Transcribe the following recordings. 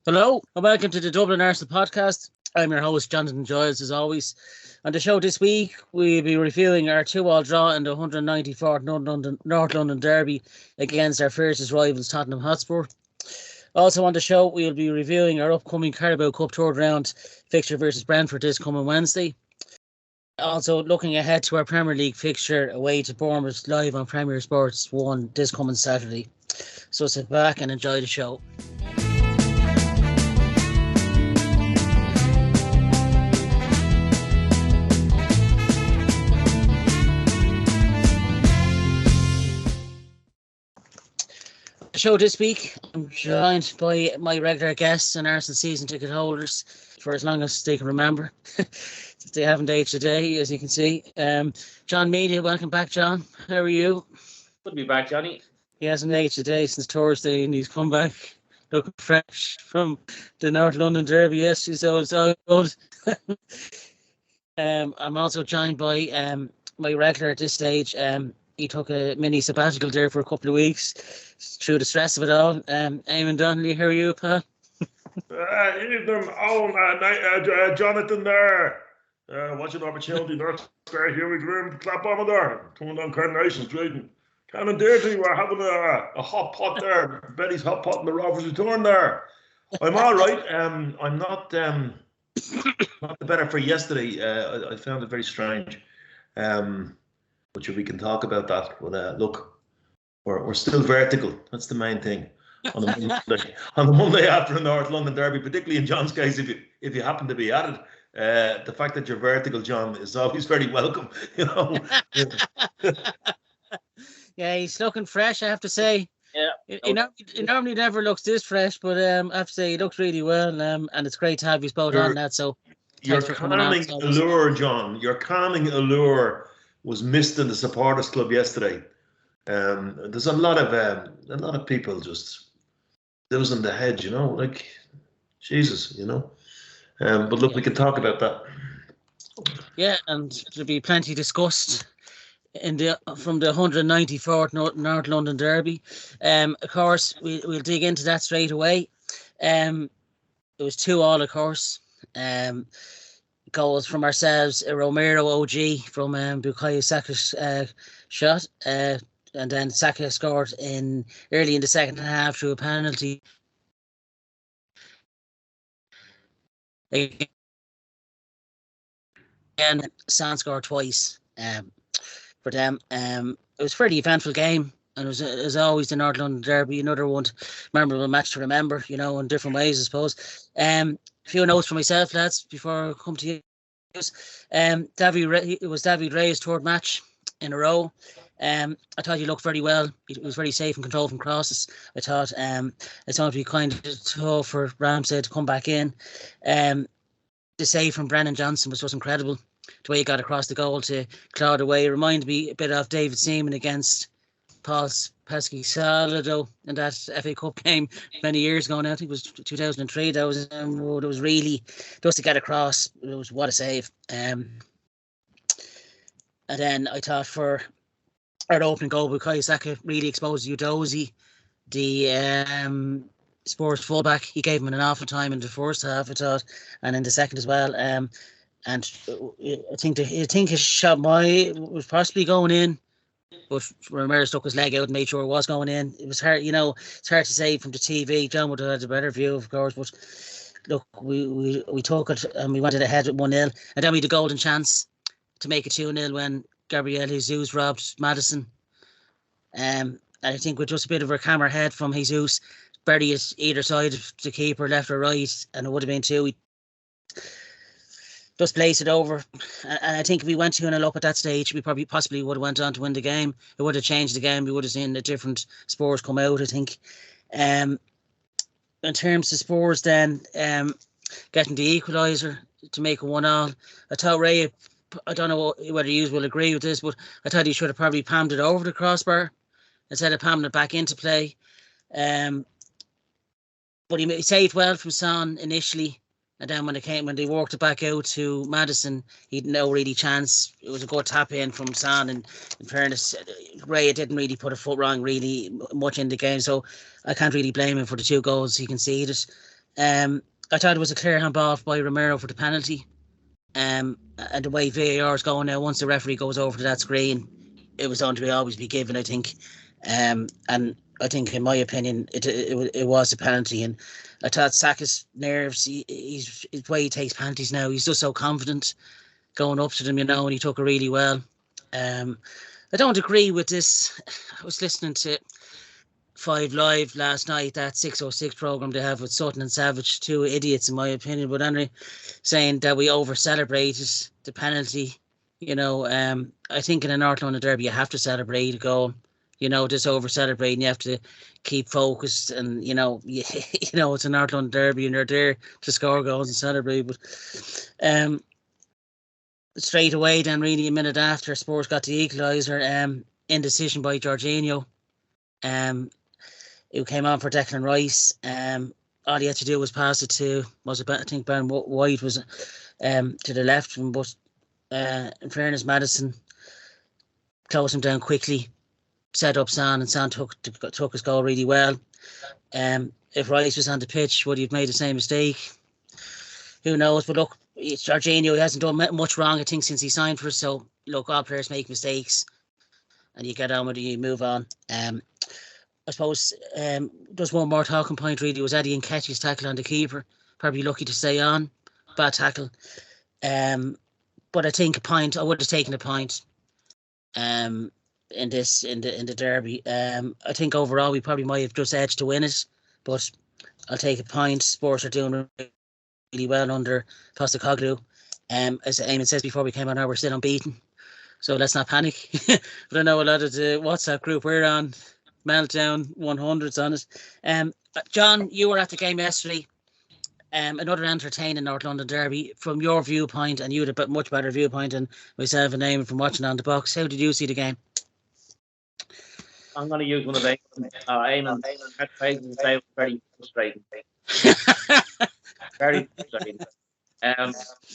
Hello and welcome to the Dublin Arsenal podcast. I'm your host, Jonathan Giles, as always. On the show this week, we'll be reviewing our 2-2 draw in the 194th North London derby against our fiercest rivals, Tottenham Hotspur. Also on the show, we'll be reviewing our upcoming Carabao Cup third round fixture versus Brentford this coming Wednesday. Also looking ahead to our Premier League fixture away to Bournemouth live on Premier Sports 1 this coming Saturday. So sit back and enjoy the show. Show this week, I'm joined by my regular guests and Arsenal season ticket holders for as long as they can remember. They haven't aged today, as you can see. John Media, welcome back, John. How are you? Good to be back, Johnny. He hasn't aged today since Thursday, and he's come back looking fresh from the North London derby yesterday, so it's all good. I'm also joined by my regular at this stage. He took a mini sabbatical there for a couple of weeks through the stress of it all. Eamonn Donnelly, how are you, pal? Evening, Jonathan there. Watching opportunity there. Here we go in clap on there. Coming on Carnation Street. Canon Deirdre, we're having a hot pot there. Betty's hot pot in the Rovers return there. I'm all right. I'm not the better for yesterday. I found it very strange. Which we can talk about that. But look, we're still vertical. That's the main thing on the Monday after the North London derby, particularly in John's case, if you happen to be at it. The fact that you're vertical, John, is always very welcome. You know. Yeah, he's looking fresh, I have to say. Yeah. He normally never looks this fresh, but I have to say he looks really well, and it's great to have you both on that. So your calming allure, John. Your calming allure was missed in the supporters club yesterday. There's a lot of people just losing the head, you know, like Jesus, you know. But look, we can talk about that. Yeah, and there'll be plenty discussed from the 194th North London derby. Of course, we'll dig into that straight away. It was 2-2, of course. Goals from ourselves, a Romero OG from Bukayo Saka's shot, and then Saka scored early in the second half through a penalty. Again, San scored twice for them. It was a fairly eventful game, and it was as always the North London derby, another one memorable match to remember, you know, in different ways, I suppose. A few notes for myself, lads, before I come to you. It was David Ray's third match in a row. I thought he looked very well. He was very safe and controlled from crosses. I thought it'd be kind of tough for Ramsey to come back in. The save from Brennan Johnson was just incredible. The way he got across the goal to claw it away. It reminded me a bit of David Seaman against Paul Pesky-Salado in that FA Cup game many years ago now. I think it was 2003. That was really just to get across. It was what a save. And then I thought for our opening goal, Bukayo Saka really exposed Udozi, the Spurs fullback. He gave him an awful time in the first half, I thought, and in the second as well. And I think his shot was possibly going in, but Romero stuck his leg out and made sure it was going in. It was hard, you know. It's hard to say from the TV. John would have had a better view, of course. But look, we took it and we went ahead with 1-0, and then we had a golden chance to make it 2-0 when Gabriel Jesus robbed Maddison. And I think with just a bit of a camera head from Jesus, Bertie is either side of the keeper, left or right, and it would have been 2. We just blazed it over. And I think if we went 2-0 up at that stage, we possibly would have went on to win the game. It would have changed the game. We would have seen a different Spurs come out, I think. In terms of Spurs then, getting the equaliser to make it 1-1. I thought Ray, I don't know whether you will agree with this, but I thought he should have probably palmed it over the crossbar instead of palming it back into play. But he saved well from Son initially, and then when they worked it back out to Maddison, he had no really chance. It was a good tap in from Son, and in fairness, Ray didn't really put a foot wrong really much in the game, so I can't really blame him for the 2 goals he conceded. I thought it was a clear handball by Romero for the penalty. And the way VAR is going now, once the referee goes over to that screen, it was going to always be given, I think. And I think, in my opinion, it was a penalty. And I thought Saka's nerves, his way he takes penalties now, he's just so confident going up to them, and he took it really well. I don't agree with this. I was listening to 5 Live last night, that 606 program they have with Sutton and Savage, 2 idiots in my opinion, but anyway, saying that we over-celebrated the penalty. I think in a North London derby you have to celebrate a goal. Just over-celebrating, you have to keep focused, and it's a North London derby and they're there to score goals and celebrate. But straight away then, really a minute after, Spurs got the equaliser, indecision by Jorginho. Who came on for Declan Rice. All he had to do was pass it to, I think Ben White was to the left, but in fairness, Maddison closed him down quickly, set up Son, and Son took his goal really well. If Rice was on the pitch, would he have made the same mistake? Who knows? But look, it's Jorginho. He hasn't done much wrong, I think, since he signed for us. So look, all players make mistakes, and you get on with it, you move on. I suppose just one more talking point really was Eddie Nketiah's tackle on the keeper. Probably lucky to stay on. Bad tackle. But I think I would have taken a point in the derby. I think overall we probably might have just edged to win it, but I'll take a point. Spurs are doing really well under Postecoglou. As Eamonn says before we came on, we're still unbeaten, so let's not panic. But I know a lot of the WhatsApp group we're on, Meltdown 100s on it. John, you were at the game yesterday. Another entertaining North London derby. From your viewpoint, and you had a much better viewpoint than myself and Eamonn from watching on the box, how did you see the game? I'm going to use one of Eamonn. That phrase and say very frustrating. Very frustrating.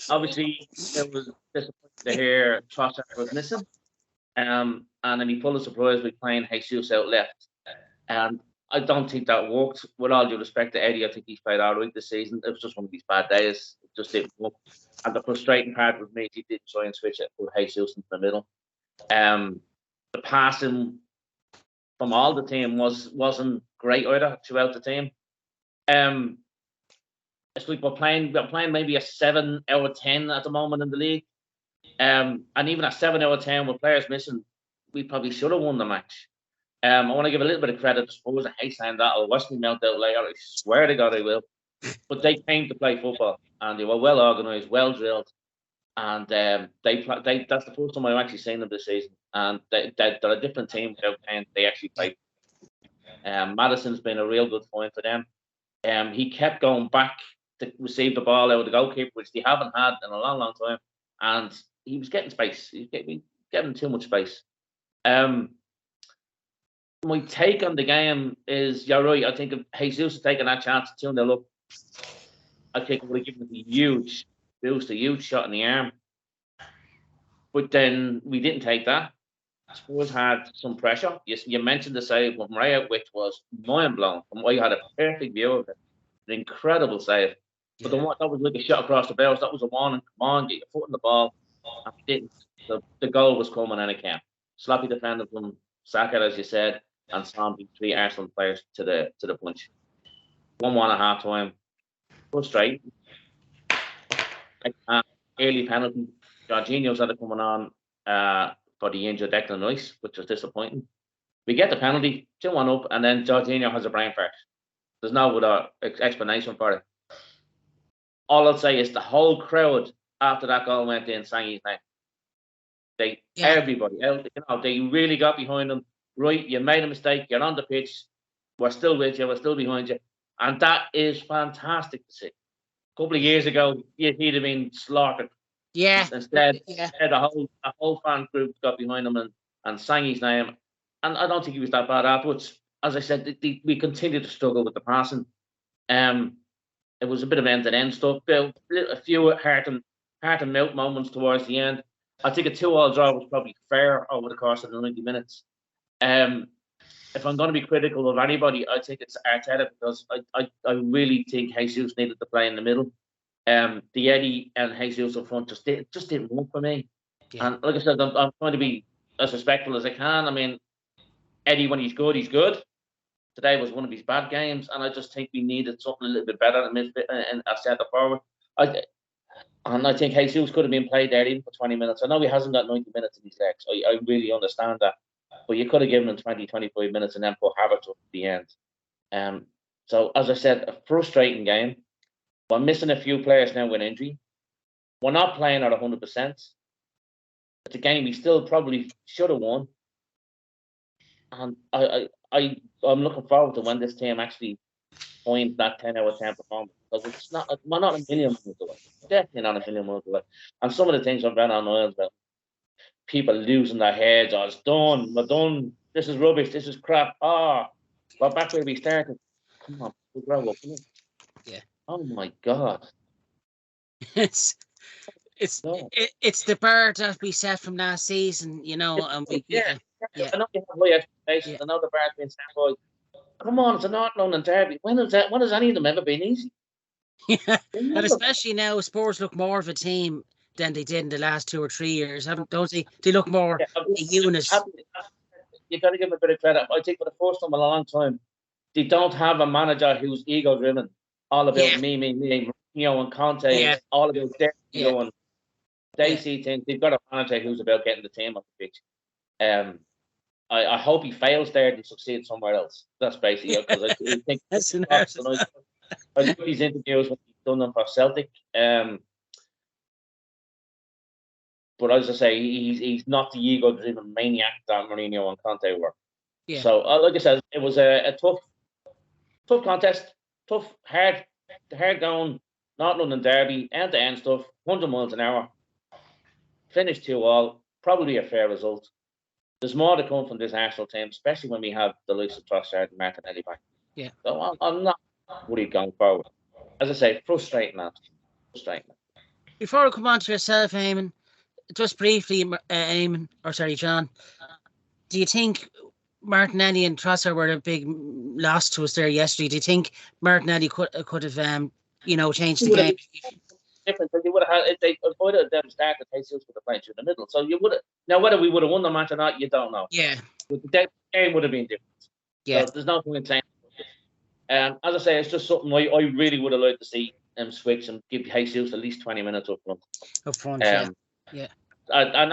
Obviously, it was disappointing to hear Trossard was missing. And then he pulled a surprise with playing Jesus out left. And I don't think that worked. With all due respect to Eddie, I think he's played all right this season. It was just one of these bad days. It just didn't work. And the frustrating part was me, he did try and switch it with Jesus into the middle. The passing from all the team wasn't great either throughout the team. It's like we're playing maybe a 7 out of 10 at the moment in the league. And even at 7 out of 10 with players missing, we probably should have won the match. I want to give a little bit of credit to Spurs. I hate saying that. I'll watch me melt out later. I swear to God I will. But they came to play football, and they were well organised, well drilled, and that's the first time I've actually seen them this season. And they're a different team without playing. They actually play. Maddison's been a real good find for them. He kept going back to receive the ball out of the goalkeeper, which they haven't had in a long, long time. And he was getting space. He was getting too much space. My take on the game is, you're right. I think if Jesus had taken that chance to 2-0 up, I think it would have given him a huge boost, a huge shot in the arm. But then we didn't take that. Spurs had some pressure. You mentioned the save from Ray, which was mind-blowing. I had a perfect view of it. An incredible save. But that was like a shot across the bows. That was a warning. Come on, get your foot in the ball. And we didn't. The goal was coming and it came. Sloppy defending from Saka, as you said, and Son beat 3 Arsenal players to the punch. 1-1 at half time. Frustrating. Early penalty. Jorginho's had it coming on for the injured Declan Rice, which was disappointing. We get the penalty, 2-1 up, and then Jorginho has a brain fart. There's no other explanation for it. All I'll say is the whole crowd after that goal went in sang his name. Everybody, they really got behind him. Right, you made a mistake. You're on the pitch. We're still with you. We're still behind you, and that is fantastic to see. A couple of years ago, he'd have been slaughtered. Yeah. Instead, the whole fan group got behind him and sang his name. And I don't think he was that bad afterwards. As I said, we continued to struggle with the passing. It was a bit of end-to-end stuff. A few heart and mouth moments towards the end. I think a 2-2 draw was probably fair over the course of the 90 minutes. if I'm going to be critical of anybody, I think it's Arteta, because I really think Jesus needed to play in the middle. The Eddie and Jesus up front just didn't work for me. Yeah. And like I said, I'm trying to be as respectful as I can. I mean, Eddie, when he's good, he's good. Today was one of his bad games, and I just think we needed something a little bit better in a centre forward. And I think Jesus could have been played there even for 20 minutes. I know he hasn't got 90 minutes in his legs. I really understand that. But you could have given him 20, 25 minutes and then put Havertz up at the end. So, as I said, a frustrating game. We're missing a few players now with injury. We're not playing at 100%. It's a game we still probably should have won. And I'm looking forward to when this team actually finds that 10 out of 10 performance. Because we're not a million miles away. Definitely not a million miles away. And some of the things I've been on oils about, people losing their heads, it's done, we're done, this is rubbish, this is crap, we're back where we started. Come on, we'll grow up, isn't it? Yeah. Oh my God. It's the bar that we set from last season, and we I know you have high expectations. I know the bar's been set high. Come on, it's a North London derby. When has any of them ever been easy? Yeah, and especially now, Spurs look more of a team than they did in the last 2 or 3 years, don't they? They look more a unit. You got to give them a bit of credit. I think for the first time in a long time, they don't have a manager who's ego-driven, all about me, Mourinho and Conte, it's all about their ego, and they see things. They've got a manager who's about getting the team on the pitch. I hope he fails there to succeed somewhere else. That's basically it, because I think that's an I look at these interviews when he's done them for Celtic. But as I say, he's not the ego-driven maniac that Mourinho and Conte were. Yeah. So, like I said, it was a tough contest, hard going, North London derby, end-to-end stuff, 100 miles an hour. Finished 2-2, probably a fair result. There's more to come from this Arsenal team, especially when we have the likes of Trossard and Martinelli back. Yeah. So I'm not worried going forward. As I say, frustrating. Before we come on to yourself, Eamonn, just briefly, John, do you think Martinelli and Trossard were a big loss to us there yesterday? Do you think Martinelli could have changed the game? Different. They would have had, if they avoided them starting, Jesus would have played through the middle. So you would have, now whether we would have won the match or not, you don't know. Yeah. But the game would have been different. Yeah. So there's no point in saying. As I say, it's just something I really would have liked to see them switch and give Jesus at least 20 minutes up front. Yeah. And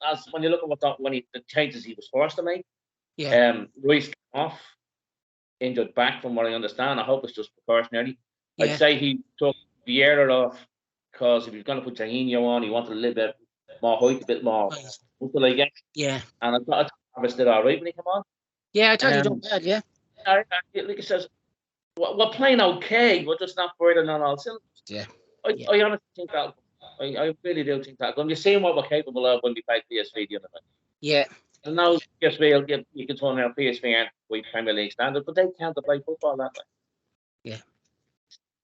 as when you look at the changes he was forced to make. Yeah. Ruiz came off, injured back, from what I understand. I hope it's just precautionary. Yeah. I'd say he took Vieira off because if he was going to put Jorginho on, he wanted a little bit more height, a bit more muscle, I guess. Yeah. And I thought Travis did all right when he came on. Yeah, I thought he done bad, yeah. Like it says, we're playing okay, we're just not firing on all cylinders. Yeah. I honestly think that. I really do think that. When you're seeing what we're capable of when we play PSV the other night. Yeah. And now PSV, you can turn around PSV aren't quite Premier League standard, but they can't play football that way. Yeah.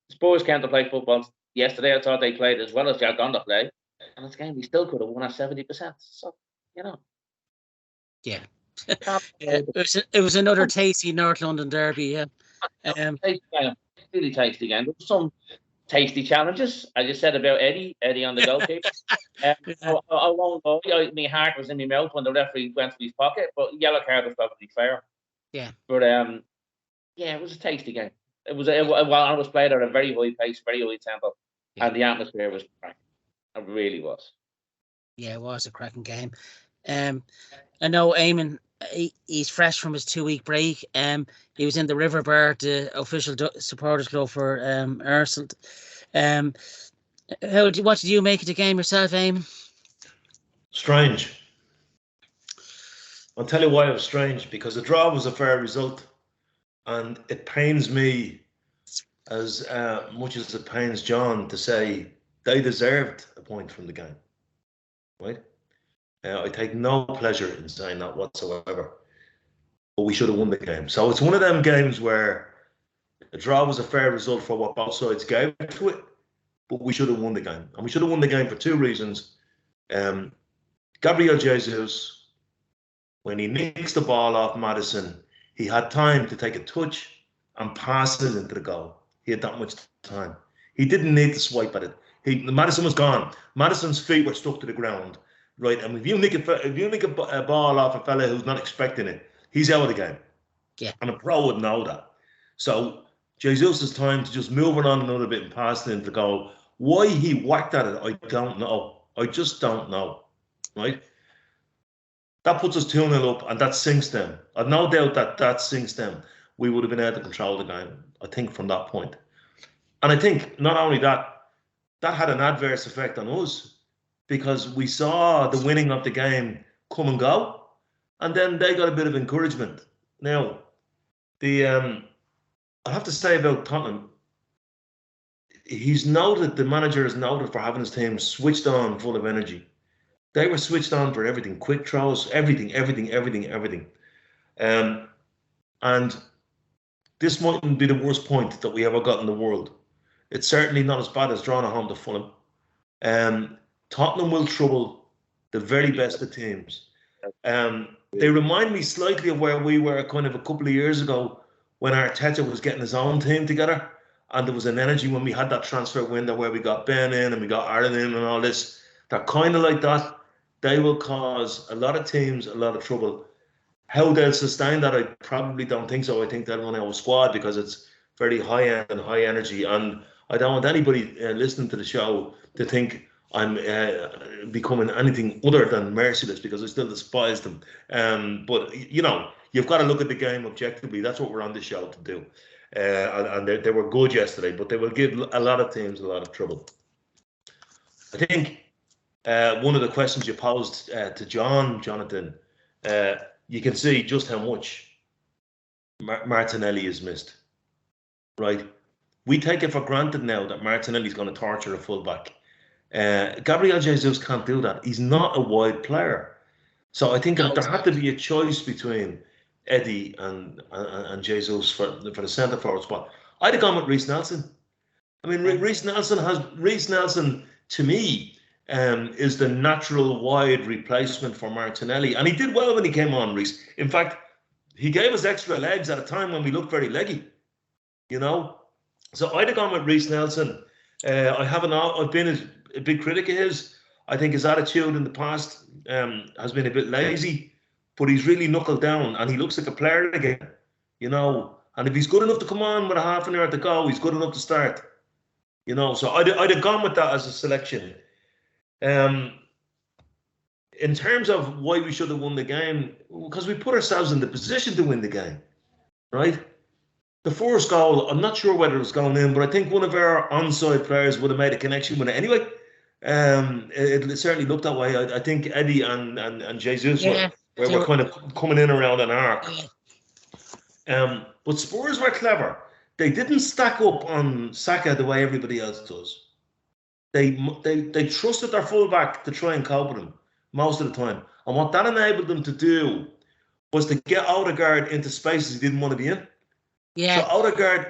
Spurs can't play football. Yesterday, I thought they played as well as they're going to play. And it's a game we still could have won at 70%. So, Yeah. It was another tasty North London derby, yeah. Really tasty game. There were some tasty challenges, as you said about Eddie on the goalkeeper. I won't go. My heart was in my mouth when the referee went to his pocket, but yellow card was probably fair. Yeah. But it was a tasty game. It was played at a very high pace, very high tempo, and the atmosphere was cracking. It really was. Yeah, it was a cracking game. I know Eamonn, he's fresh from his 2-week break. He was in the River Bar, the official supporters club for Arsenal. What did you make of the game yourself, Eamonn? Strange. I'll tell you why it was strange, because the draw was a fair result, and it pains me as much as it pains John to say they deserved a point from the game, right? I take no pleasure in saying that whatsoever, but we should have won the game. So it's one of them games where a draw was a fair result for what both sides gave to it, but we should have won the game. And we should have won the game for two reasons. Gabriel Jesus, when he nicks the ball off Maddison, He had time to take a touch and pass it into the goal. He had that much time. He didn't need to swipe at it. Maddison was gone. Maddison's feet were stuck to the ground, right? And if you nick a ball off a fella who's not expecting it, he's out of the game. Yeah. And a pro would know that. So Jesus' time to just move it on another bit and pass it into the goal. Why he whacked at it, I don't know. I just don't know, right? That puts us 2-0 up, and that sinks them. I've no doubt that sinks them. We would have been able to control the game, I think, from that point. And I think not only that had an adverse effect on us, because we saw the winning of the game come and go, and then they got a bit of encouragement. Now, I have to say about Tottenham, the manager is noted for having his team switched on, full of energy. They were switched on for everything, quick throws, everything. And this mightn't be the worst point that we ever got in the world. It's certainly not as bad as drawing a home to Fulham. Tottenham will trouble the very best of teams. They remind me slightly of where we were kind of a couple of years ago when Arteta was getting his own team together, and there was an energy when we had that transfer window where we got Ben in and we got Aaron in and all this. They're kind of like that. They will cause a lot of teams a lot of trouble. How they'll sustain that, I probably don't think so. I think they'll run out of squad because it's very high end and high energy. And I don't want anybody listening to the show to think I'm becoming anything other than merciless, because I still despise them. But, you've got to look at the game objectively. That's what we're on this show to do. And they were good yesterday, but they will give a lot of teams a lot of trouble. I think one of the questions you posed to Jonathan, you can see just how much Martinelli is missed, right? We take it for granted now that Martinelli's going to torture a fullback. Gabriel Jesus can't do that. He's not a wide player. So I think there had to be a choice between Eddie and Jesus for the centre forward spot. I'd have gone with Reece Nelson. I mean, Reece Nelson to me is the natural wide replacement for Martinelli, and he did well when he came on, Reece. In fact, he gave us extra legs at a time when we looked very leggy, So I'd have gone with Reece Nelson. I've been a big critic of his. I think his attitude in the past has been a bit lazy, but he's really knuckled down and he looks like a player again, And if he's good enough to come on with a half an hour to go, he's good enough to start, So I'd have gone with that as a selection. In terms of why we should have won the game, because we put ourselves in the position to win the game, right? The first goal, I'm not sure whether it was going in, but I think one of our onside players would have made a connection with it anyway. It certainly looked that way. I think Eddie and Jesus were kind of coming in around an arc. But Spurs were clever. They didn't stack up on Saka the way everybody else does. They trusted their fullback to try and cope with him most of the time. And what that enabled them to do was to get Odegaard into spaces he didn't want to be in. Yeah. So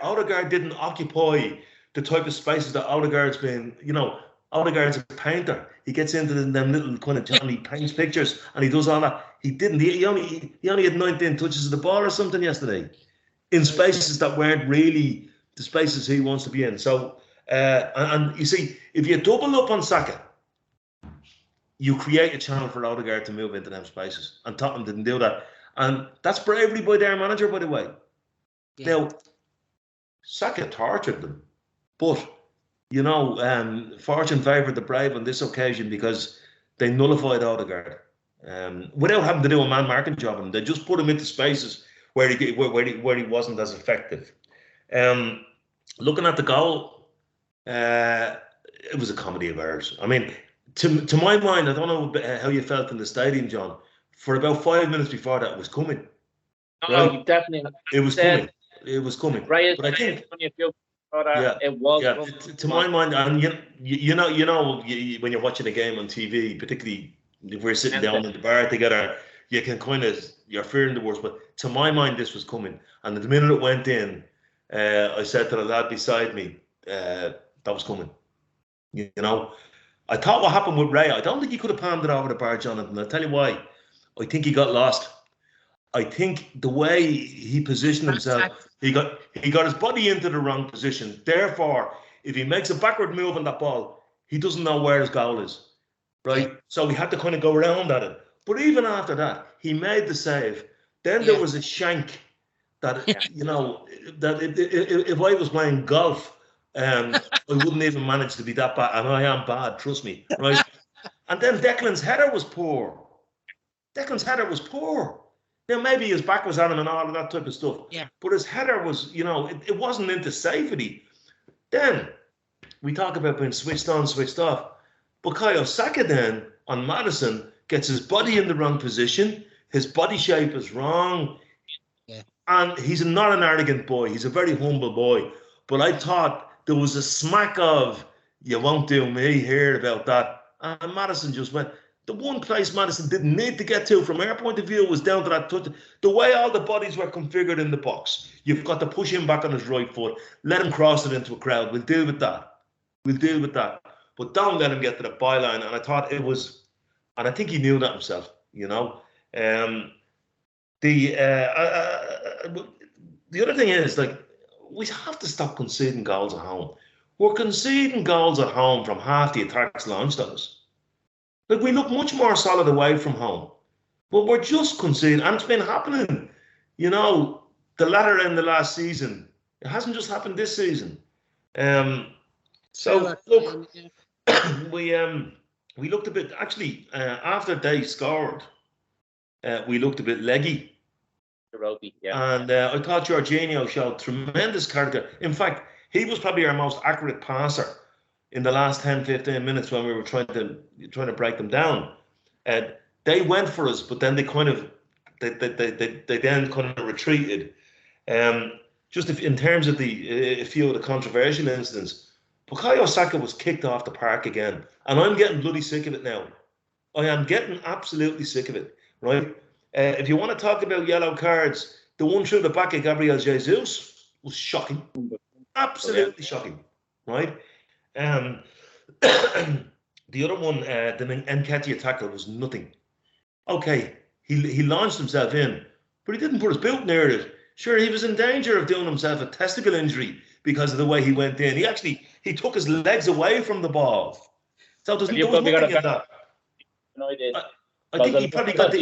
Odegaard didn't occupy the type of spaces that Odegaard's been, Odegaard's a painter. He gets into them little kind of Johnny paints pictures and he does all that. He didn't. He only had 19 touches of the ball or something yesterday in spaces that weren't really the spaces he wants to be in. So, and you see, if you double up on Saka, you create a channel for Odegaard to move into them spaces. And Tottenham didn't do that. And that's bravery by their manager, by the way. Yeah. Now, Saka tortured them, but fortune favoured the brave on this occasion because they nullified Odegaard without having to do a man marking job on him. They just put him into spaces where he wasn't as effective. Looking at the goal, it was a comedy of errors. I mean, to my mind, I don't know how you felt in the stadium, John. For about 5 minutes before that, it was coming. Oh, right? Definitely. It was coming. It was coming. Right. But I think it was. To my mind, and when you're watching a game on TV, particularly if we're sitting down in the bar together, you can you're fearing the worst. But to my mind, this was coming. And the minute it went in, I said to the lad beside me, that was coming. I thought what happened with Ray, I don't think he could have palmed it over the bar, Jonathan. I'll tell you why. I think he got lost. I think the way he positioned himself, he got his body into the wrong position. Therefore, if he makes a backward move on that ball, he doesn't know where his goal is, right? Yeah. So he had to kind of go around at it. But even after that, he made the save. Then there was a shank that, you know, that if I was playing golf, I wouldn't even manage to be that bad. And I am bad, trust me, right? And then Declan's header was poor. Now, maybe his back was on him and all of that type of stuff. Yeah. But his header was, you know, it wasn't into safety. Then we talk about being switched on, switched off. Bukayo Saka then on Maddison gets his body in the wrong position. His body shape is wrong. Yeah. And he's not an arrogant boy. He's a very humble boy. But I thought there was a smack of, you won't do me here about that. And Maddison just went. The one place Maddison didn't need to get to from our point of view was down to that touch. The way all the bodies were configured in the box. You've got to push him back on his right foot. Let him cross it into a crowd. We'll deal with that. But don't let him get to the byline. And I thought it was, and I think he knew that himself, you know. The other thing is, like, we have to stop conceding goals at home. We're conceding goals at home from half the attacks launched at us. Like, we look much more solid away from home. But we're just conceding. And it's been happening, you know, the latter end of last season. It hasn't just happened this season. So, look, we looked a bit, actually, after they scored, we looked a bit leggy. And I thought Jorginho showed tremendous character. In fact, he was probably our most accurate passer in the last 10, 15 minutes when we were trying to break them down. They went for us, but then they then kind of retreated. Just in terms of a few of the controversial incidents, Bukayo Saka was kicked off the park again, and I'm getting bloody sick of it now. I am getting absolutely sick of it, right? If you want to talk about yellow cards, the one through the back of Gabriel Jesus was shocking, absolutely shocking, right? The other one, the Nketiah tackle, was nothing. Okay, he launched himself in, but he didn't put his boot near it. Sure, he was in danger of doing himself a testicle injury because of the way he went in. He took his legs away from the ball. So there was nothing in that. I think he probably got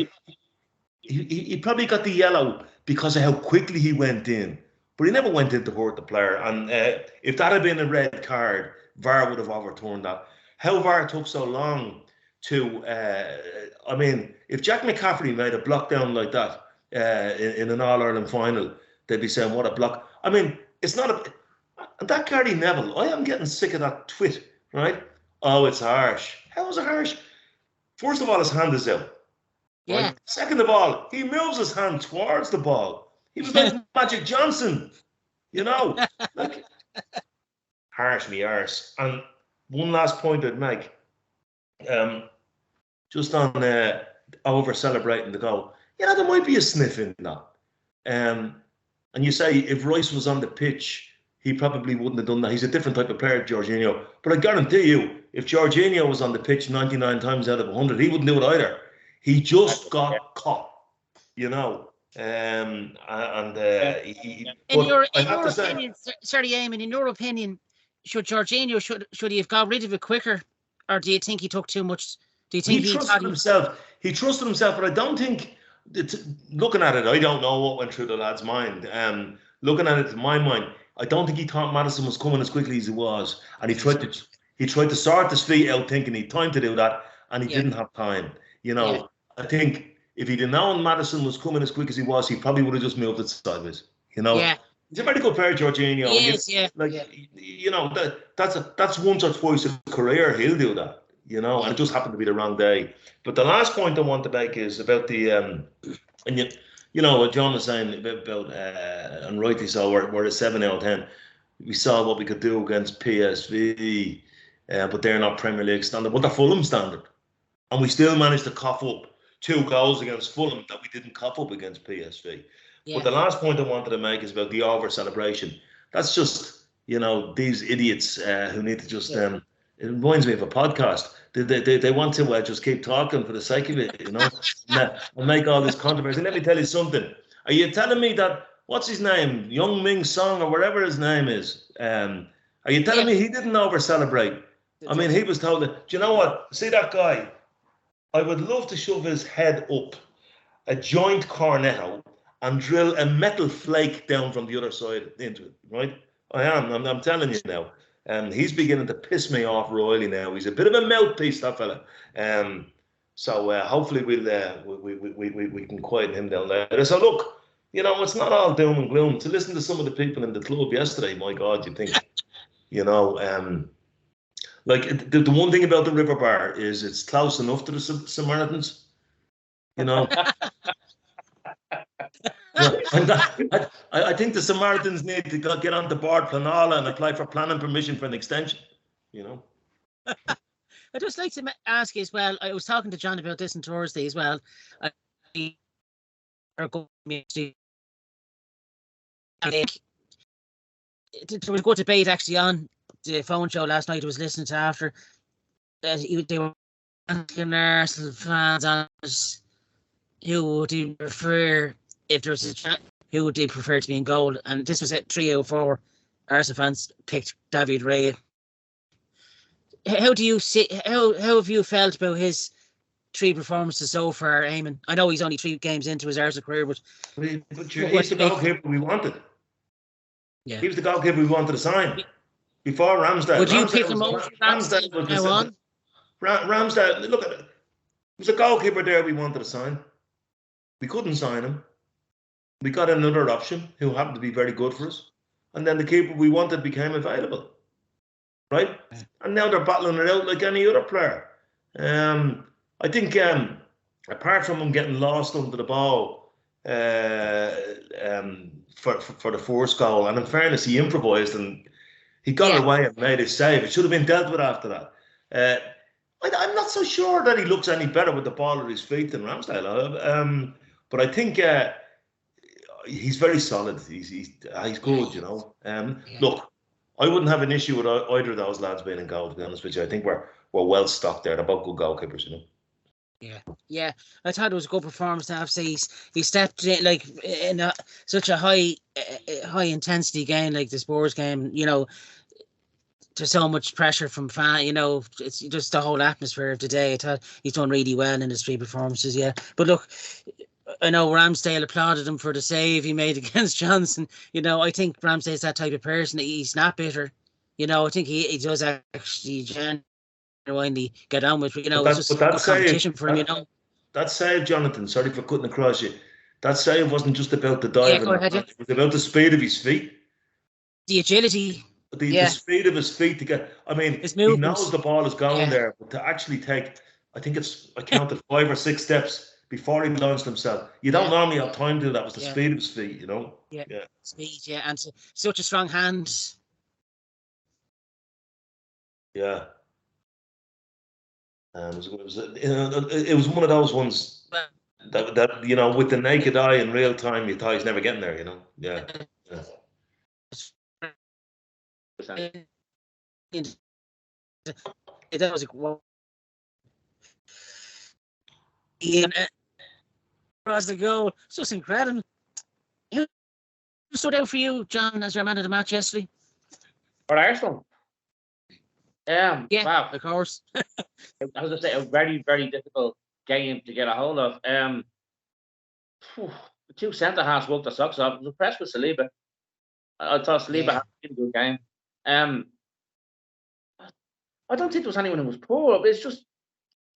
he probably got the yellow because of how quickly he went in. But he never went in to hurt the player. And if that had been a red card, VAR would have overturned that. How VAR took so long to, I mean, if Jack McCaffrey made a block down like that in an All-Ireland final, they'd be saying, what a block. I mean, it's not a... And that Gary Neville, I am getting sick of that twit, right? Oh, it's harsh. How is it harsh? First of all, his hand is out. Yeah. Right? Second of all, he moves his hand towards the ball. He was like Magic Johnson, you know? Like, harsh me arse. And one last point I'd make, just on over celebrating the goal. Yeah, there might be a sniff in that. And you say if Rice was on the pitch, he probably wouldn't have done that. He's a different type of player, Jorginho. But I guarantee you, if Jorginho was on the pitch 99 times out of 100, he wouldn't do it either. He just got caught, you know. In your opinion, sorry, Eamon, in your opinion, should Jorginho should he have got rid of it quicker, or do you think he took too much? Do you think he trusted himself? He trusted himself, but I don't think. Looking at it, I don't know what went through the lad's mind. Looking at it, in my mind, I don't think he thought Maddison was coming as quickly as he was, and he tried to sort his feet out, thinking he'd time to do that, and he didn't have time. You know, I think if he'd have known Maddison was coming as quick as he was, he probably would have just moved it sideways. You know, he's a very good player, Jorginho. He is, you know, that's once or twice a career he'll do that. You know, and it just happened to be the wrong day. But the last point I want to make is about the and you know what John was saying about and rightly so. We're a 7 out of 10. We saw what we could do against PSV, but they're not Premier League standard, but they're Fulham standard, and we still managed to cough up 2 goals against Fulham that we didn't cough up against PSV. Yeah. But the last point I wanted to make is about the over celebration. That's just, you know, these idiots who need to just It reminds me of a podcast. They want to just keep talking for the sake of it, and make all this controversy. Let me tell you something. Are you telling me that, what's his name, Young Ming Song or whatever his name is? Are you telling me he didn't over-celebrate? I mean, he was told that, do you know what? See that guy? I would love to shove his head up a joint cornetto and drill a metal flake down from the other side into it, right? I'm telling you now. He's beginning to piss me off royally now. He's a bit of a mouthpiece, that fella. So hopefully we can quieten him down later. So look, it's not all doom and gloom. To listen to some of the people in the club yesterday, my God, you think, like the one thing about the River Bar is it's close enough to the Samaritans, I think the Samaritans need to get on the board Planala and apply for planning permission for an extension, I'd just like to ask you as well. I was talking to John about this on Thursday as well. There was a good debate actually on the phone show last night. I was listening to after. They were asking Arsenal fans on who would you prefer if there was a chance, who would they prefer to be in goal? And this was at 3 out of 4 Arsenal fans picked David Raya. How do you see? How have you felt about his 3 performances so far, Eamonn? I know he's only 3 games into his Arsenal career, but he's the goalkeeper we wanted. Yeah, he was the goalkeeper we wanted to sign before Ramsdale. Would you pick him over Ramsdale? Ramsdale, look at it. There was a goalkeeper there we wanted to sign. We couldn't sign him. We got another option who happened to be very good for us, and then the keeper we wanted became available. Right? And now they're battling it out like any other player. I think apart from him getting lost under the ball for the first goal, and in fairness, he improvised and he got away and made his save. It should have been dealt with after that. I'm not so sure that he looks any better with the ball at his feet than Ramsdale. But I think he's very solid. He's good, Look, I wouldn't have an issue with either of those lads being in goal, to be honest with you. I think we're well stocked there. They're both good goalkeepers, Yeah. I thought it was a good performance to have. He stepped in like in such a high intensity game like the Spurs game. There's so much pressure from fans. It's just the whole atmosphere of the day. I thought he's done really well in his 3 performances. Yeah, but look, I know Ramsdale applauded him for the save he made against Johnson. I think Ramsdale's that type of person. He's not bitter. I think he does actually genuinely get on with. It's just a competition for him. That save, Jonathan. Sorry for cutting across you. That save wasn't just about the diving. It was about the speed of his feet, the agility, the speed of his feet to get. I mean, he knows the ball is going there, but to actually take, I counted 5 or 6 steps before he launched himself. You don't normally have time to do that. Was the speed of his feet, Yeah. Speed, and such a strong hand. Yeah. It was one of those ones that with the naked eye in real time, you thought he's never getting there. Yeah. That was across the goal. It's just incredible. Who stood out for you, John, as your man of the match yesterday? For Arsenal? Wow. Of course. I was going to say, a very, very difficult game to get a hold of. The 2 centre-halves worked their socks off. I was impressed with Saliba. I thought Saliba had a good game. I don't think there was anyone who was poor. But it's just,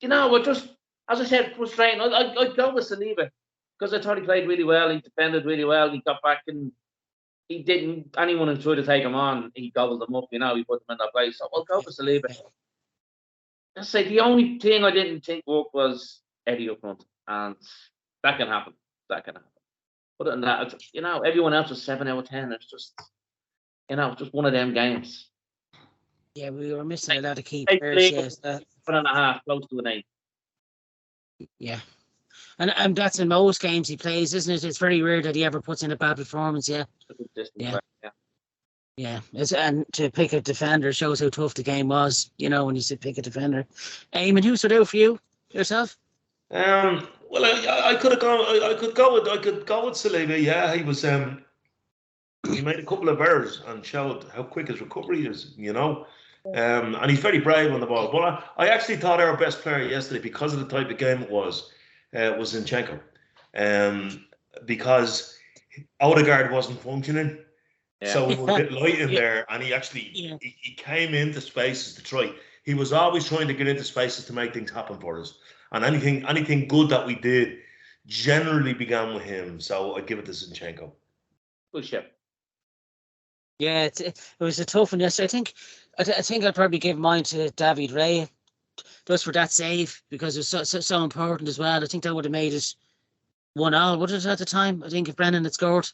we're just, as I said, frustrating. I'd go with Saliba because I thought he played really well. He defended really well. He got back and he didn't. Anyone who tried to take him on, he gobbled them up. He put them in that place. So I'll go with Saliba. I say the only thing I didn't think worked was Eddie up front, and that can happen. Other than that, everyone else was 7 out of 10. It's just, just one of them games. Yeah, we were missing a lot of key players. Yes, 7.5, close to an 8. Yeah. And that's in most games he plays, isn't it? It's very rare that he ever puts in a bad performance. Yeah. Yeah, and to pick a defender shows how tough the game was. You know, when you said pick a defender. Eamon, who stood out for you yourself? Well, I could have gone. I could go with Saliba. Yeah, he was. He made a couple of errors and showed how quick his recovery is. You know, and he's very brave on the ball. But I actually thought our best player yesterday, because of the type of game it was Zinchenko, because Odegaard wasn't functioning. Yeah. So we were a bit light in there, and he Yeah. he came into spaces to try. He was always trying to get into spaces to make things happen for us. And anything good that we did generally began with him. So I'd give it to Zinchenko. Good ship. Yeah, it was a tough one yesterday. I think I'd probably give mine to David Ray, just for that save, because it was so important as well. I think that would have made it 1-1. What was it at the time? I think if Brennan had scored.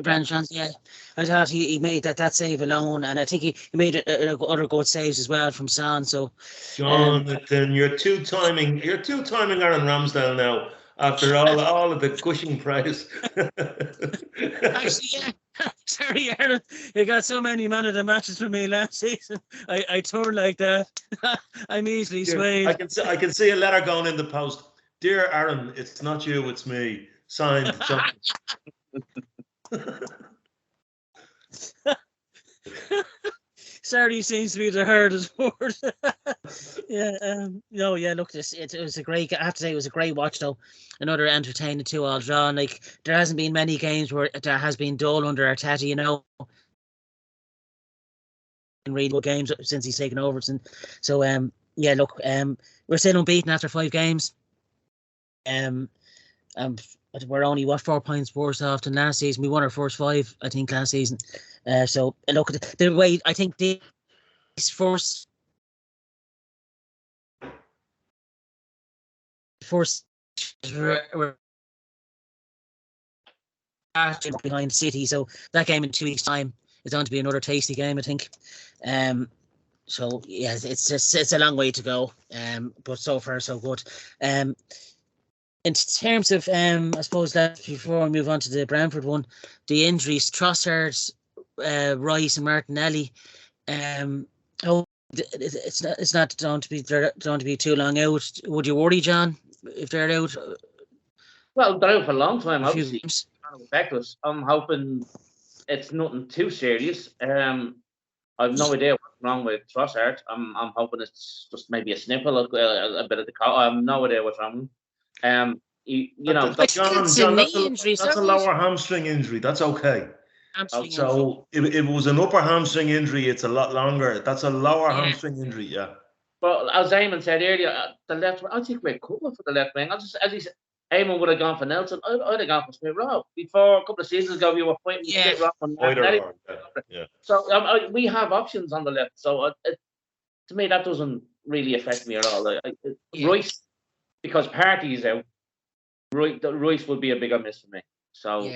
Brennan chance, yeah. I thought he made that save alone, and I think he made other good saves as well from Son. So, Jonathan, you're two timing Aaron Ramsdale now after all of the gushing praise. actually, yeah. Sorry, Aaron. You got so many man of the matches for me last season. I turned like that. I'm easily swayed. I can see a letter going in the post. Dear Aaron, it's not you, it's me. Signed, Jonathan. Sorry seems to be the hardest word. Yeah, no, yeah. Look, it was a great. I have to say, it was a great watch though. Another entertaining 2-2 draw. Like, there hasn't been many games where there has been dull under Arteta. You know, in really good games since he's taken over. So, yeah. Look, we're still unbeaten after 5 games. We're only 4 points worse off than last season. We won our first 5, I think, last season. So look at the way I think these first were behind City. So that game in 2 weeks' time is going to be another tasty game, I think. So yeah, it's a long way to go. But so far so good. In terms of, I suppose that before we move on to the Brentford one, the injuries, Trossard, Rice, and Martinelli. It's not going to be too long out. Would you worry, John, if they're out? Well, they're out for a long time. Obviously, affect us. I'm hoping it's nothing too serious. I've no idea what's wrong with Trossard. I'm hoping it's just maybe a sniffle, a bit of the. I have no idea what's wrong. John, that's a lower hamstring injury. That's okay. So if it was an upper hamstring injury, it's a lot longer. That's a lower hamstring injury, yeah. But as Eamonn said earlier, the left wing, I think we're covered for the left wing. As he said, Eamonn would have gone for Nelson. I'd have gone for Smith Rowe. Before a couple of seasons ago, we were pointing Smith Rowe on Martinelli. Yeah. So we have options on the left. So to me, that doesn't really affect me at all. Royce, because Partey is out, Royce would be a bigger miss for me. So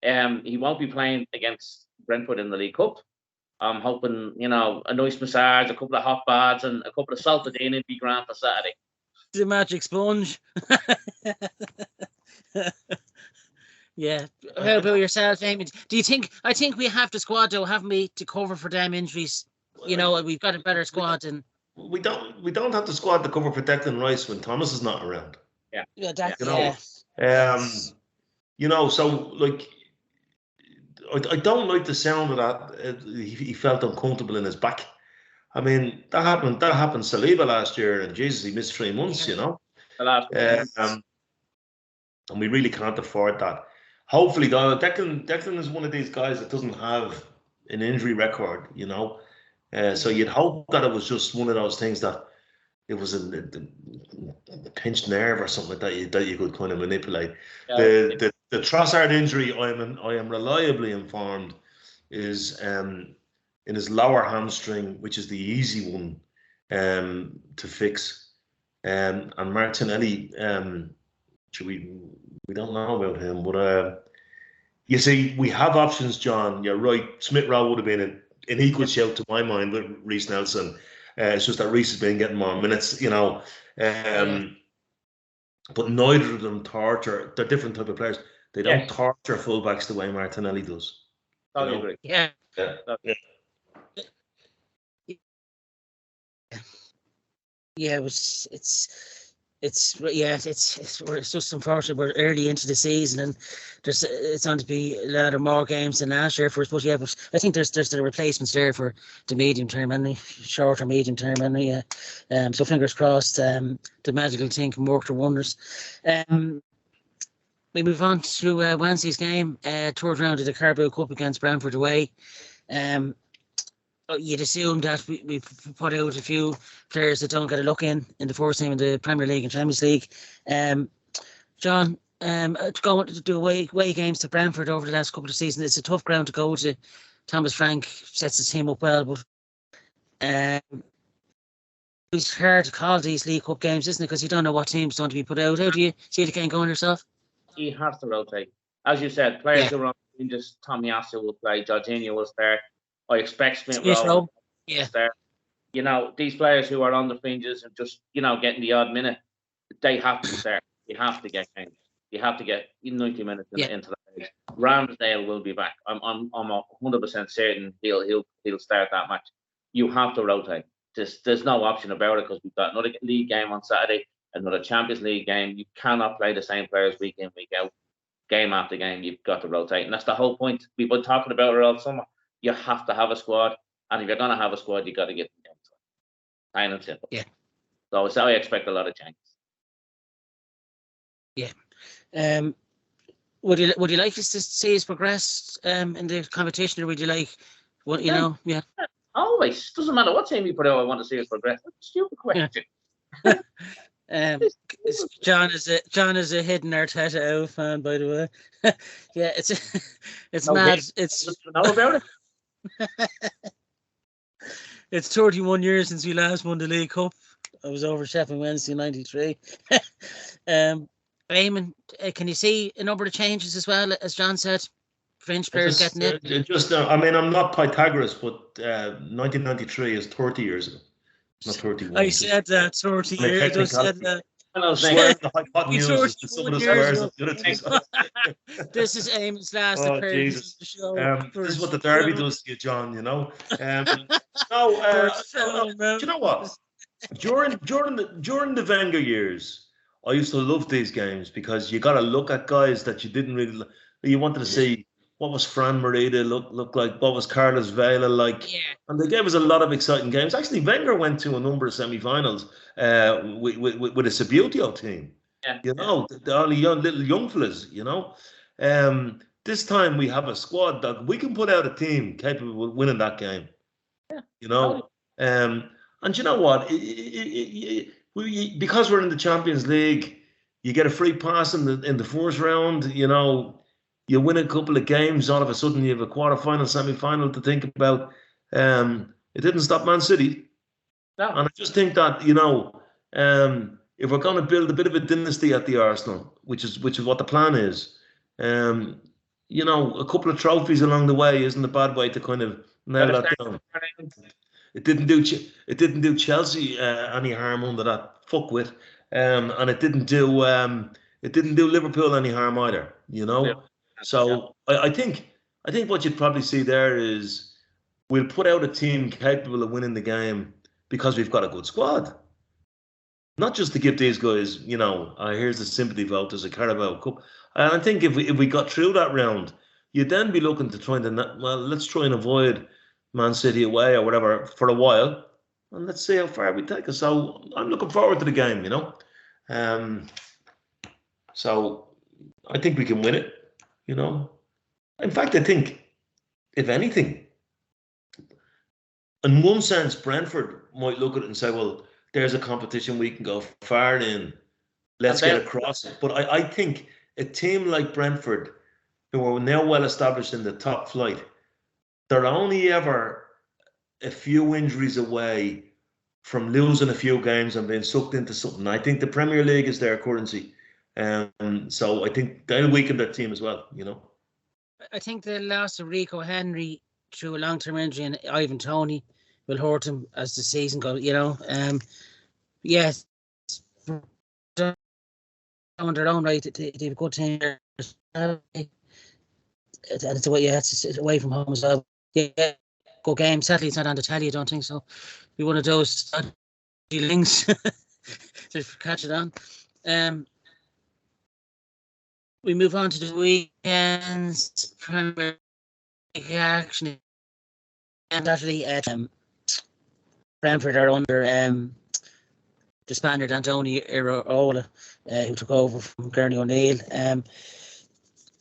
he won't be playing against Brentford in the League Cup. I'm hoping, a nice massage, a couple of hot baths, and a couple of salted in would be grand for Saturday. The magic sponge. Yeah. How about yourself, Eamon? Do you think? I think we have the squad, though, haven't we, to cover for them injuries? We've got a better squad, and we don't have the squad to cover for Declan Rice when Thomas is not around. So like, I don't like the sound of that. He felt uncomfortable in his back. I mean, that happened. That happened to Saliba last year, and Jesus, he missed 3 months. And we really can't afford that. Hopefully, though, Declan is one of these guys that doesn't have an injury record. So you'd hope that it was just one of those things that it was a pinched nerve or something like that you could kind of manipulate. The Trossard injury, I am reliably informed, is in his lower hamstring, which is the easy one to fix. And Martinelli, we don't know about him, but you see, we have options, John. You're right. Smith Rowe would have been an equal shout to my mind with Reece Nelson. It's just that Reece has been getting more minutes, but neither of them torture. They're different type of players. They don't torture fullbacks the way Martinelli does. Totally agree. Yeah. Yeah, it's just unfortunate we're early into the season and it's going to be a lot of more games than last year for us. But I think there's the replacements there for the medium term and the short or medium term and so fingers crossed the magical thing can work their wonders. We move on to Wednesday's game, third round of the Carabao Cup against Brentford away. You'd assume that we put out a few players that don't get a look in the first team in the Premier League and Champions League. John, going to do away games to Brentford over the last couple of seasons, it's a tough ground to go to. Thomas Frank sets his team up well, but it's hard to call these League Cup games, isn't it? Because you don't know what team's going to be put out. How do you see the game going yourself? He has to rotate. As you said, players who are on the just Tommy Asu will play, Jorginho will start. I expect Smith Rowe to start. You know, these players who are on the fringes and just, getting the odd minute, they have to start. You have to get games. You have to get 90 minutes into the page. Ramsdale will be back. I'm 100% certain he'll start that match. You have to rotate. There's no option about it because we've got another league game on Saturday, another Champions League game. You cannot play the same players week in, week out, game after game. You've got to rotate, and that's the whole point. We've been talking about it all summer. You have to have a squad, and if you're going to have a squad, you got to get them down to it. Plain and simple. Yeah. So I expect a lot of changes. Yeah. Would you like us to see us progress in the competition, or would you like what Yeah. Always. Doesn't matter what team you put out. I want to see us progress. That's a stupid question. Yeah. John is a hidden Arteta out fan, by the way. Yeah, it's mad. It's know about it. It's 31 years since we last won the League Cup. I was over Sheffield Wednesday in '93. Eamonn, can you see a number of changes as well, as John said? French players getting it. I'm not Pythagoras, but 1993 is 30 years ago. Not 31. I said that 30 years. I said that. The hypotenuse is some of the squares of the other things. This is Eamonn's last appearance on the show. This is what the derby does to you, John. You know. Do you know what? During the Wenger years, I used to love these games because you got to look at guys that you didn't really. You wanted to see what was Fran Merida look like, what was Carlos Vela like, and they gave us a lot of exciting games. Actually, Wenger went to a number of semi-finals with a Subbuteo team. The only little young fellas. This time we have a squad that we can put out a team capable of winning that game. And you know what? Because we're in the Champions League, you get a free pass in the first round. You win a couple of games, all of a sudden you have a quarter-final, semi-final to think about. It didn't stop Man City. No. And I just think that, if we're going to build a bit of a dynasty at the Arsenal, which is what the plan is, a couple of trophies along the way isn't a bad way to kind of nail that down. It didn't do Chelsea any harm under that fuckwit, and it didn't do Liverpool any harm either. Yeah. So I think what you'd probably see there is we'll put out a team capable of winning the game because we've got a good squad. Not just to give these guys, here's the sympathy vote as a Carabao Cup. And I think if we got through that round, you'd then be looking to let's try and avoid Man City away or whatever for a while, and let's see how far we take us. So I'm looking forward to the game, So I think we can win it. In fact, I think, if anything, in one sense, Brentford might look at it and say, well, there's a competition we can go far in. Let's get across it. But I think a team like Brentford, who are now well established in the top flight, they're only ever a few injuries away from losing a few games and being sucked into something. I think the Premier League is their currency. So I think they'll weaken their team as well, I think the loss of Rico Henry through a long-term injury and Ivan Toney will hurt him as the season goes, Yes, on their own right, they have a good team. And it's away from home as well. Yeah, good game. Sadly, it's not on the telly, I don't think so. Be one of those links to catch it on. We move on to the weekend's Premier League action. And actually, Brentford are under the Spaniard Antonio Iraola, who took over from Gurney O'Neill.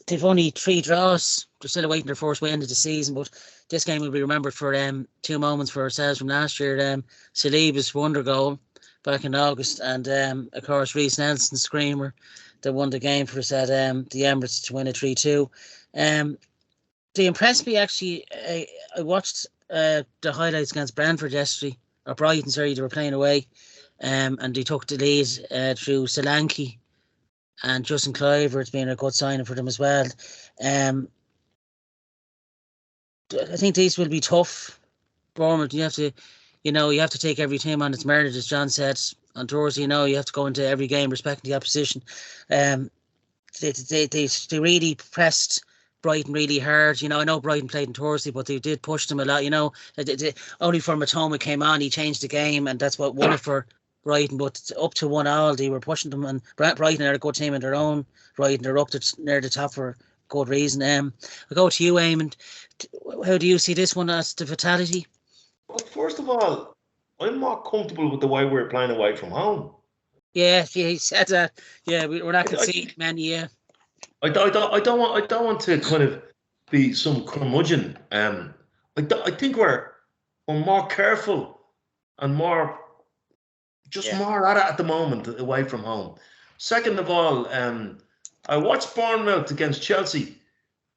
They've only 3 draws. They're still awaiting their first win of the season, but this game will be remembered for 2 moments for ourselves from last year. Saliba's wonder goal back in August, and of course Reece Nelson's screamer that won the game for us at the Emirates to win a 3-2. They impressed me actually. I watched the highlights against Brentford yesterday, or Brighton, sorry, they were playing away, and they took the lead through Solanke and Justin Cliver. It's been a good signing for them as well. I think these will be tough. Bournemouth, you have to take every team on its merit, as John said on Thursday. You have to go into every game respecting the opposition. They really pressed Brighton really hard. I know Brighton played on Thursday, but they did push them a lot. Only for Matoma came on, he changed the game, and that's what won it for Brighton. But up to 1-1, they were pushing them, and Brighton are a good team in their own right, and they're up to near the top for good reason. I'll go to you, Eamonn. How do you see this one as the fatality? Well, first of all, I'm more comfortable with the way we're playing away from home. Yeah, he said that. Yeah, we're not conceding many. Yeah. I don't want to kind of be some curmudgeon. I think we're more careful and more at it at the moment away from home. Second of all, I watched Bournemouth against Chelsea,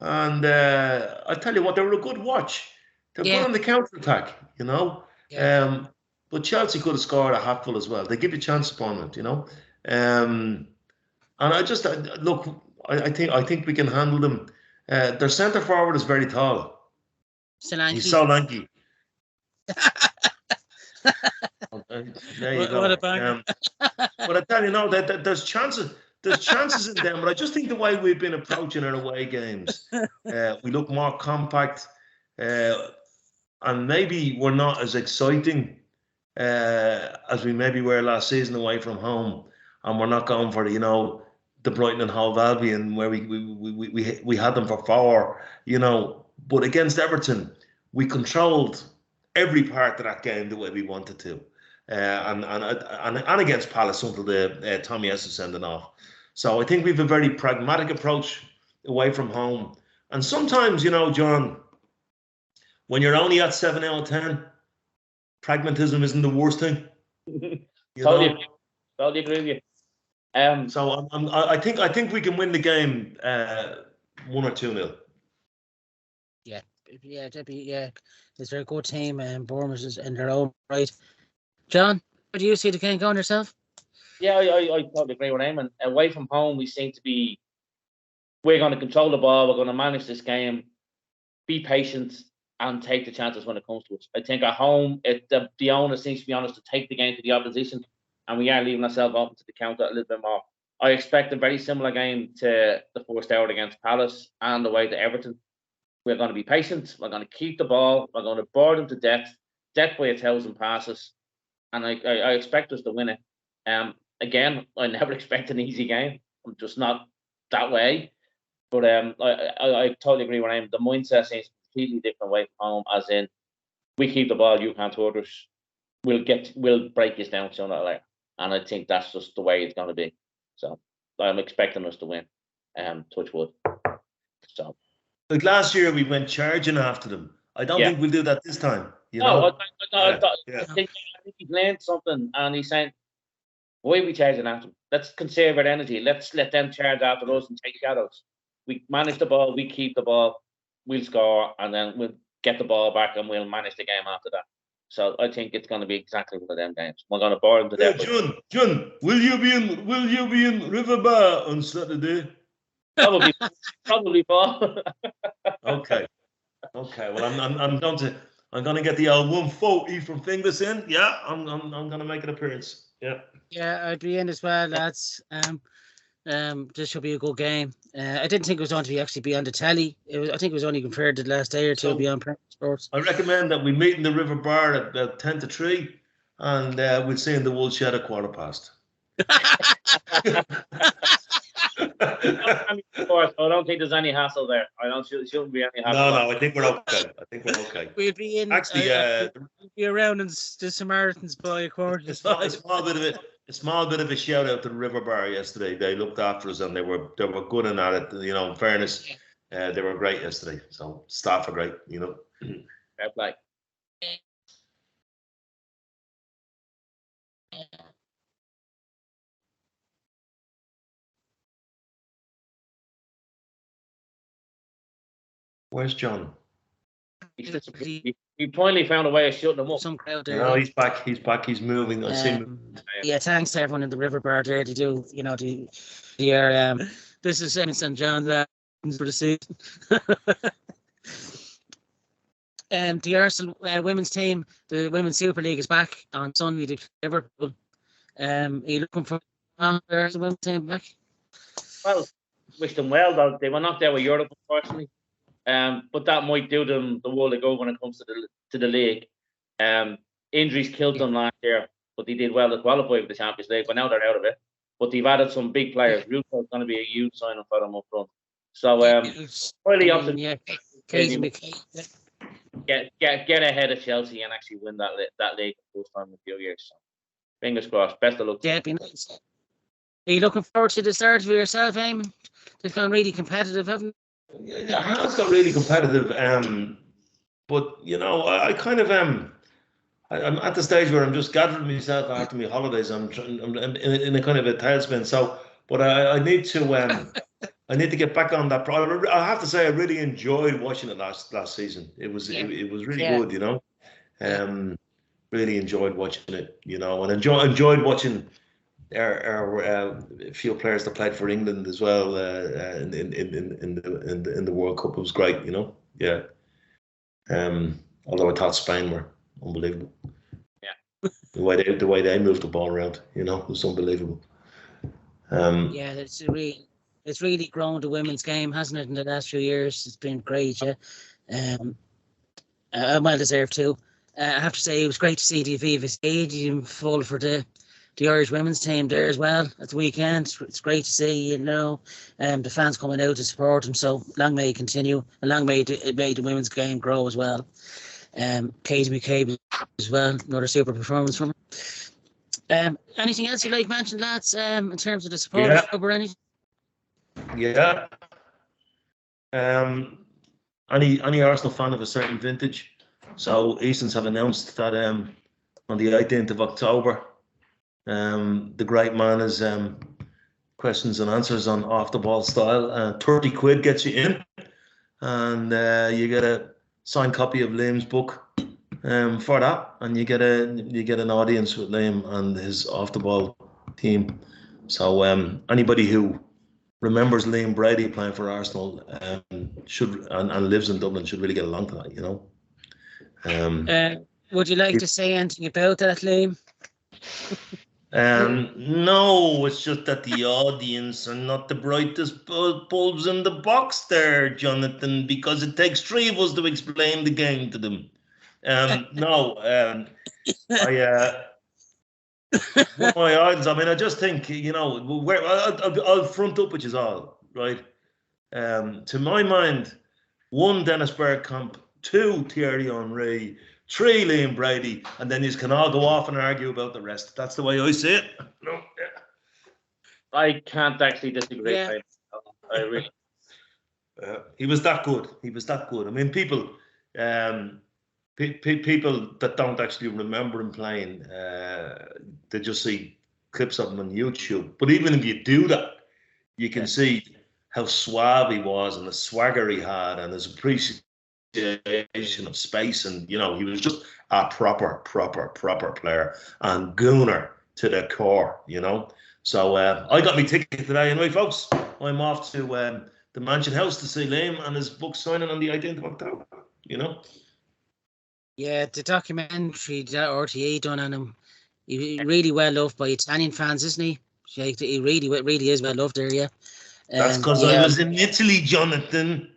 and I tell you what, they were a good watch. They're good on the counter attack, Yeah. But Chelsea could have scored a hatful as well. They give you a chance, Bournemouth, And I just look. I think we can handle them. Their centre forward is very tall. Solanke. He's so lanky. There you go. What a banger. But I tell you, that there's chances. There's chances in them, but I just think the way we've been approaching our away games, we look more compact, and maybe we're not as exciting as we maybe were last season away from home, and we're not going for the Brighton and Hove Albion where we had them for 4, But against Everton, we controlled every part of that game the way we wanted to, and against Palace until the Tommy Essa sending off. So I think we have a very pragmatic approach away from home. And sometimes, John, when you're only at 7 out of 10, pragmatism isn't the worst thing. Totally agree with you. So I think we can win the game 1 or 2-0. Yeah, it's a very good team, and Bournemouth is in their own right. John, how do you see the game going yourself? Yeah, I totally agree with Eamonn. Away from home, we seem to be. We're going to control the ball. We're going to manage this game. Be patient and take the chances when it comes to us. I think at home, the onus seems to be on us to take the game to the opposition, and we are leaving ourselves open to the counter a little bit more. I expect a very similar game to the first hour against Palace and away to Everton. We're going to be patient. We're going to keep the ball. We're going to bore them to death by 1,000 passes, and I expect us to win it. Again, I never expect an easy game. I'm just not that way. But I totally agree with him. The mindset seems completely different away from home, as in we keep the ball, you can't hurt us. We'll break this down sooner or later. And I think that's just the way it's going to be. So I'm expecting us to win. Touch wood. So. Like last year, we went charging after them. I don't think we'll do that this time. I think he's learned something, and he's saying, why are we charging after them? Let's conserve our energy. Let's let them charge after us and take shadows. We manage the ball, we keep the ball, we'll score, and then we'll get the ball back and we'll manage the game after that. So I think it's going to be exactly one of them games. We're going to bore them to death. John, will you be in Riverbar on Saturday? Probably Paul. Okay. Well, I'm going to get the old 140 from Fingers in. Yeah, I'm going to make an appearance. Yeah. Yeah, I'd be in as well, lads. This should be a good game. I didn't think it was going to be on the telly. I think it was only confirmed the last day or two to be on Premier Sports. I recommend that we meet in the River Bar at about 10 to 3, and we'll see in the Woolshed at 15:15. I don't think there's any hassle there. Shouldn't be any hassle. No, I think we're okay. We'll be in. Actually, we'll be around in the Samaritans by a quarter. A small bit of a shout out to the River Bar yesterday. They looked after us and they were good in at it. You know, in fairness, they were great yesterday. So staff are great. You know. Fair play. Where's John? He finally found a way of shutting him up. Some crowd there. No, he's back. He's moving. I see him. Yeah, thanks to everyone in the River Bar there to do, this is St. John's for the season. The Arsenal women's team, the Women's Super League is back on Sunday to Liverpool. Are you looking for the women's team back? Well, wish them well, though. They were knocked out with Europe, unfortunately. But that might do them the world of good when it comes to the league. Injuries killed them last year, but they did well to qualify for the Champions League. But now they're out of it. But they've added some big players. Russo is going to be a huge signing for them up front. So, highly optimistic. Get ahead of Chelsea and actually win that league for the first time in a few years. So, fingers crossed. Best of luck. Yeah, it'd be nice. Are you looking forward to the start for yourself, Eamonn? They've gone really competitive, haven't they? It has got really competitive, but I kind of I'm at the stage where I'm just gathering myself after my holidays. I'm in a kind of a tailspin. So, but I need to get back on that. I have to say I really enjoyed watching it last season. It was really good, really enjoyed watching it, and enjoyed watching our few players that played for England as well in the World Cup. It was great, Yeah. Although I thought Spain were unbelievable. Yeah. The way they moved the ball around, it was unbelievable. It's really grown the women's game, hasn't it? In the last few years, it's been great. Yeah. Well deserved too. I have to say it was great to see the Aviva Stadium full for the Irish women's team there as well at the weekend. It's great to see, the fans coming out to support them. So long may it continue, and long may the women's game grow as well. Katie McCabe as well, another super performance from her. Anything else you'd like mentioned, lads, in terms of the supporters club or anything? Yeah. Any Arsenal fan of a certain vintage. So Easton's have announced that on the 18th of October, the great man is questions and answers on Off the Ball Style. 30 quid gets you in, and you get a signed copy of Liam's book for that, and you get an audience with Liam and his Off the Ball team. So anybody who remembers Liam Brady playing for Arsenal should and lives in Dublin should really get along to that, Would you like to say anything about that, Liam? No, it's just that the audience are not the brightest bulbs in the box there, Jonathan, because it takes 3 of us to explain the game to them. My audience, I just think, I'll front up, which is all, right? To my mind, 1, Dennis Bergkamp, 2, Thierry Henry, 3, Liam Brady, and then you can all go off and argue about the rest. That's the way I see it. No, yeah. I can't actually disagree. Yeah. I really. He was that good. I mean, people that don't actually remember him playing, they just see clips of him on YouTube. But even if you do that, you can see how suave he was and the swagger he had and his appreciation of space, and he was just a proper player and gooner to the core, So I got my ticket today anyway, folks. I'm off to the Mansion House to see Liam and his book signing on the 18th of October, Yeah, the documentary that RTE done on him, he really well loved by Italian fans, isn't he? He really is well loved there, yeah. That's because I was in Italy, Jonathan.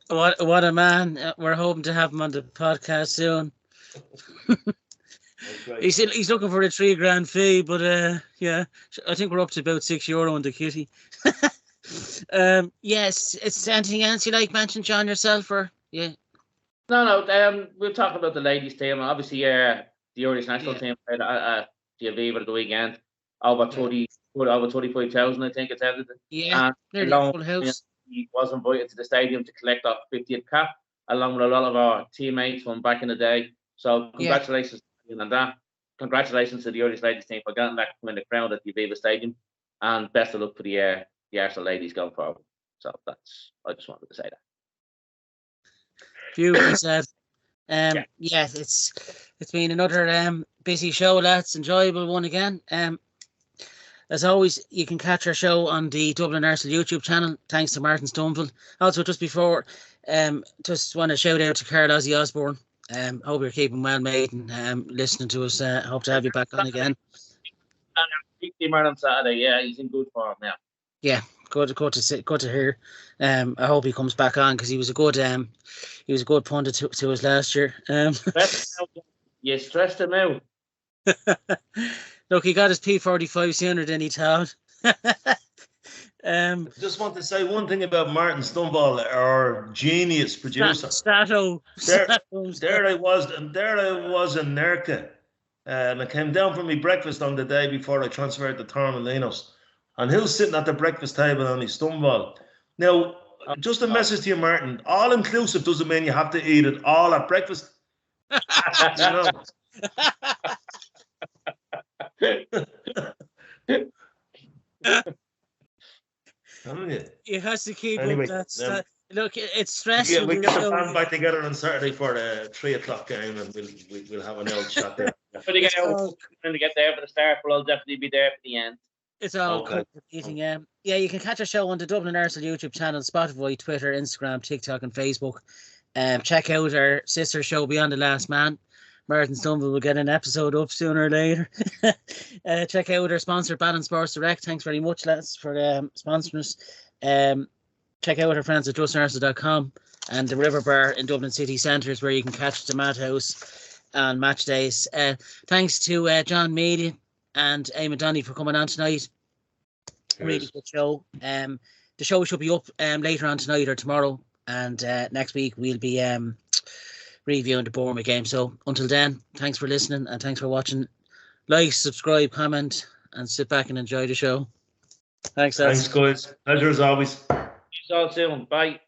What a man. We're hoping to have him on the podcast soon. He's looking for a $3,000 fee, but yeah, I think we're up to about €6 on the kitty. Yes, it's anything else you like mention, John, yourself, or yeah? No. We'll talk about the ladies' team. Obviously, the Irish national team played at the Aviva at the weekend. Over 35,000, I think it's ended. Yeah, nearly full house. He was invited to the stadium to collect our 50th cap, along with a lot of our teammates from back in the day. So congratulations on that. Congratulations to the Irish ladies team for getting that in the crowd at the Aviva Stadium, and best of luck for the Arsenal ladies going forward. So I just wanted to say that. Beautifully said. It's been another busy show, lads. Enjoyable one again. As always, you can catch our show on the Dublin Arsenal YouTube channel. Thanks to Martin Stumble. Also, just before, just want to shout out to Carl Ozzy Osborne. Hope you're keeping well, mate, and listening to us. Hope to have you back on again. Team on Saturday, yeah, he's in good form now. Yeah, good to hear. I hope he comes back on because he was a good pundit to us last year. You stressed him out. Look, he got his P45 sooner than he thought. I just want to say one thing about Martin Stumble, our genius producer. There I was in Nerca. I came down for my breakfast on the day before I transferred to Torremolinos. And he was sitting at the breakfast table on his Stumble. Now, just a message to you, Martin. All inclusive doesn't mean you have to eat it all at breakfast. You know. You have to keep up that. Look, it's stressful. Yeah, we get the band back together on Saturday for the 3:00 game, and we'll have an old chat there. When to get there for the start, but I'll definitely be there for the end. It's all complicating. Yeah, you can catch our show on the Dublin Arsenal YouTube channel, Spotify, Twitter, Instagram, TikTok, and Facebook. Check out our sister show, Beyond the Last Man. Martin Stumble will get an episode up sooner or later. Check out our sponsor, Balance Sports Direct. Thanks very much, lads, for sponsoring us. Check out our friends at justarsenal.com and the River Bar in Dublin City Centre, where you can catch the Madhouse on match days. Thanks to John Meady and Eamonn Donny for coming on tonight. Cheers. Really good show. The show should be up later on tonight or tomorrow, and next week we'll be reviewing the Bournemouth game. So until then, thanks for listening and thanks for watching. Like, subscribe, comment, and sit back and enjoy the show. Thanks, guys. Pleasure as always. See you all soon. Bye.